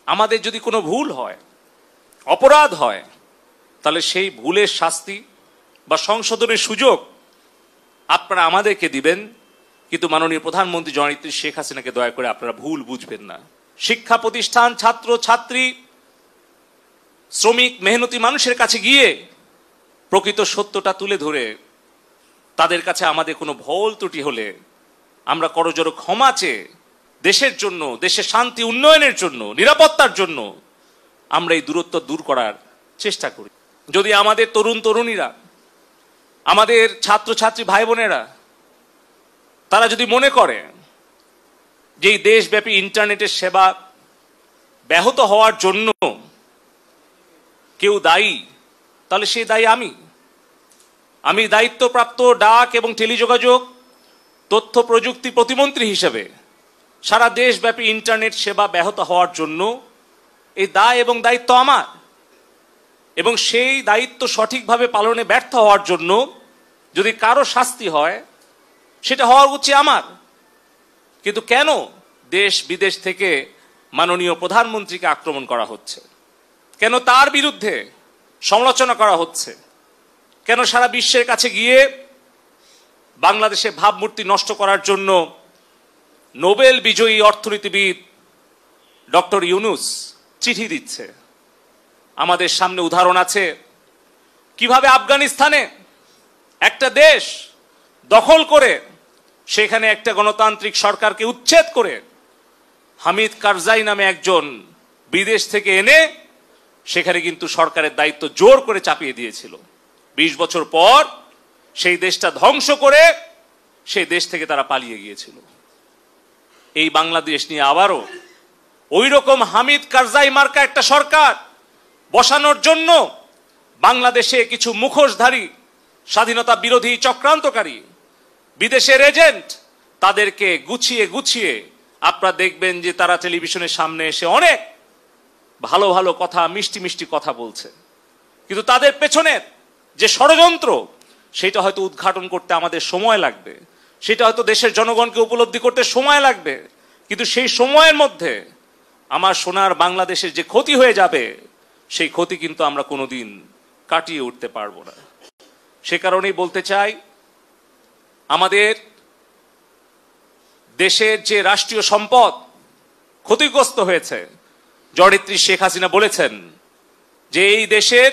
আমাদের যদি কোনো ভুল হয়, অপরাধ হয়, তাহলে সেই ভুলের শাস্তি বা সংশোধনের সুযোগ আপনারা আমাদেরকে দিবেন। কিন্তু মাননীয় প্রধানমন্ত্রী জননেত্রী শেখ হাসিনাকে দয়া করে আপনারা ভুল বুঝবেন না। শিক্ষা প্রতিষ্ঠান, ছাত্র ছাত্রী, শ্রমিক, মেহনতি মানুষের কাছে গিয়ে প্রকৃত সত্যটা তুলে ধরে তাদের কাছে আমাদের কোনো ভুল ত্রুটি হলে আমরা করজোড়ে ক্ষমা চেয়ে দেশের জন্য, দেশের শান্তি উন্নয়নের জন্য, নিরাপত্তার জন্য আমরা এই দূরত্ব দূর করার চেষ্টা করি। যদি আমাদের তরুণ তরুণীরা, আমাদের ছাত্রছাত্রী ভাই বোনেরা তারা যদি মনে করে যে এই দেশব্যাপী ইন্টারনেটের সেবা ব্যাহত হওয়ার জন্য কেউ দায়ী, তাহলে সেই দায়ী আমি দায়িত্বপ্রাপ্ত ডাক এবং টেলিযোগাযোগ তথ্য প্রযুক্তি প্রতিমন্ত্রী হিসেবে সারা দেশব্যাপী ইন্টারনেট সেবা ব্যাহত হওয়ার জন্য এই দায় এবং দায়িত্ব আমার, এবং সেই দায়িত্ব সঠিকভাবে পালনে ব্যর্থ হওয়ার জন্য যদি কারো শাস্তি হয় সেটা হওয়া উচিত আমার। কিন্তু কেন দেশ বিদেশ থেকে মাননীয় প্রধানমন্ত্রীকে আক্রমণ করা হচ্ছে? কেন তার বিরুদ্ধে সমালোচনা করা হচ্ছে? কেন সারা বিশ্বের কাছে গিয়ে বাংলাদেশের ভাবমূর্তি নষ্ট করার জন্য নোবেল বিজয়ী অর্থনীতিবিদ ডক্টর ইউনুস চিঠি দিচ্ছে? আমাদের সামনে উদাহরণ আছে কিভাবে আফগানিস্তানে একটা দেশ দখল করে সেখানে একটা গণতান্ত্রিক সরকারকে উচ্ছেদ করে হামিদ কারজাই নামে একজন বিদেশ থেকে এনে সেখানে কিন্তু সরকারের দায়িত্ব জোর করে চাপিয়ে দিয়েছিল। ২০ বছর পর সেই দেশটা ধ্বংস করে সেই দেশ থেকে তারা পালিয়ে গিয়েছিল। এই বাংলাদেশ নিয়ে আবারও ওই রকম হামিদ কারজাই মার্কা একটা সরকার বসানোর জন্য বাংলাদেশে কিছু মুখোশধারী স্বাধীনতা বিরোধী চক্রান্তকারী বিদেশের এজেন্ট তাদেরকে গুছিয়ে আপনারা দেখবেন যে তারা টেলিভিশনের সামনে এসে অনেক ভালো ভালো কথা, মিষ্টি মিষ্টি কথা বলছে, কিন্তু তাদের পেছনের যে ষড়যন্ত্র সেটা হয়তো উদ্ঘাটন করতে আমাদের সময় লাগবে, সেটা হয়তো দেশের জনগণকে উপলব্ধি করতে সময় লাগবে। কিন্তু সেই সময়ের মধ্যে আমার সোনার বাংলাদেশের যে ক্ষতি হয়ে যাবে সেই ক্ষতি কিন্তু আমরা কোনোদিন কাটিয়ে উঠতে পারবো না। সে কারণেই বলতে চাই, আমাদের দেশের যে রাষ্ট্রীয় সম্পদ ক্ষতিগ্রস্ত হয়েছে, জননেত্রী শেখ হাসিনা বলেছেন যে এই দেশের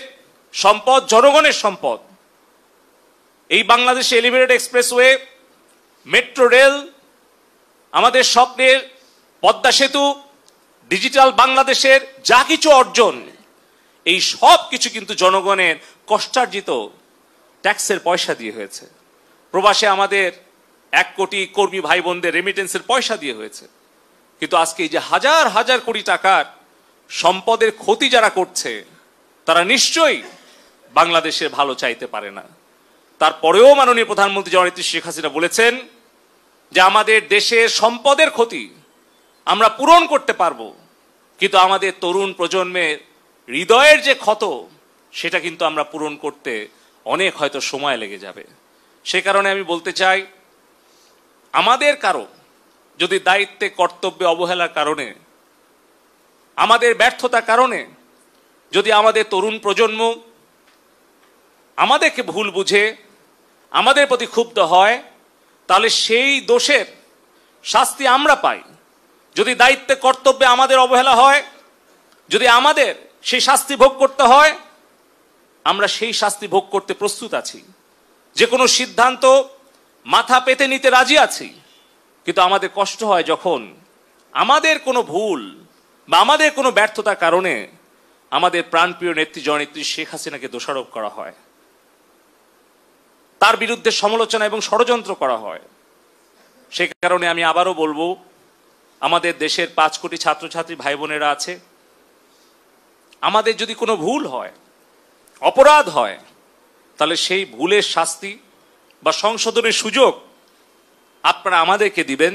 সম্পদ জনগণের সম্পদ। এই বাংলাদেশে এলিভেটেড এক্সপ্রেসওয়ে, মেট্রো রেল, আমাদের স্বপ্নের পদ্মা সেতু, ডিজিটাল বাংলাদেশের যা কিছু অর্জন, এই সব কিছু কিন্তু জনগণের কষ্টার্জিত ট্যাক্সের পয়সা দিয়ে হয়েছে। প্রবাসে আমাদের 1 কোটি কর্মী ভাই বোনদের রেমিটেন্সের পয়সা দিয়ে হয়েছে। কিন্তু আজকে এই যে হাজার হাজার কোটি টাকার সম্পদের ক্ষতি যারা করছে তারা নিশ্চয়ই বাংলাদেশের ভালো চাইতে পারে না। তারপরেও মাননীয় প্রধানমন্ত্রী জননেত্রী শেখ হাসিনা বলেছেন যে আমাদের দেশের সম্পদের ক্ষতি আমরা পূরণ করতে পারবো, কিন্তু আমাদের তরুণ প্রজন্মের হৃদয়ের যে ক্ষত সেটা কিন্তু আমরা পূরণ করতে অনেক হয়তো সময় লেগে যাবে। সে কারণে আমি বলতে চাই, আমাদের কারো যদি দায়িত্বে কর্তব্যে অবহেলার কারণে, আমাদের ব্যর্থতার কারণে যদি আমাদের তরুণ প্রজন্ম আমাদেরকে ভুল বুঝে আমাদের প্রতি ক্ষুব্ধ হয়, তাহলে সেই দোষের শাস্তি আমরা পাই। যদি দায়িত্বে কর্তব্যে আমাদের অবহেলা হয়, যদি আমাদের সেই শাস্তি ভোগ করতে হয়, আমরা সেই শাস্তি ভোগ করতে প্রস্তুত আছি। যে কোনো সিদ্ধান্ত মাথা পেতে নিতে রাজি আছি। কিন্তু আমাদের কষ্ট হয় যখন আমাদের কোনো ভুল বা আমাদের কোনো ব্যর্থতার কারণে আমাদের প্রাণপ্রিয় নেত্রী জননেত্রী শেখ হাসিনাকে দোষারোপ করা হয়, তার বিরুদ্ধে সমালোচনা এবং ষড়যন্ত্র করা হয়। সে কারণে আমি আবারও বলবো, আমাদের দেশের 5 কোটি ছাত্রছাত্রী ভাই বোনেরা আছে, আমাদের যদি কোনো ভুল হয়, অপরাধ হয়, তাহলে সেই ভুলের শাস্তি বা সংশোধনের সুযোগ আপনারা আমাদেরকে দিবেন।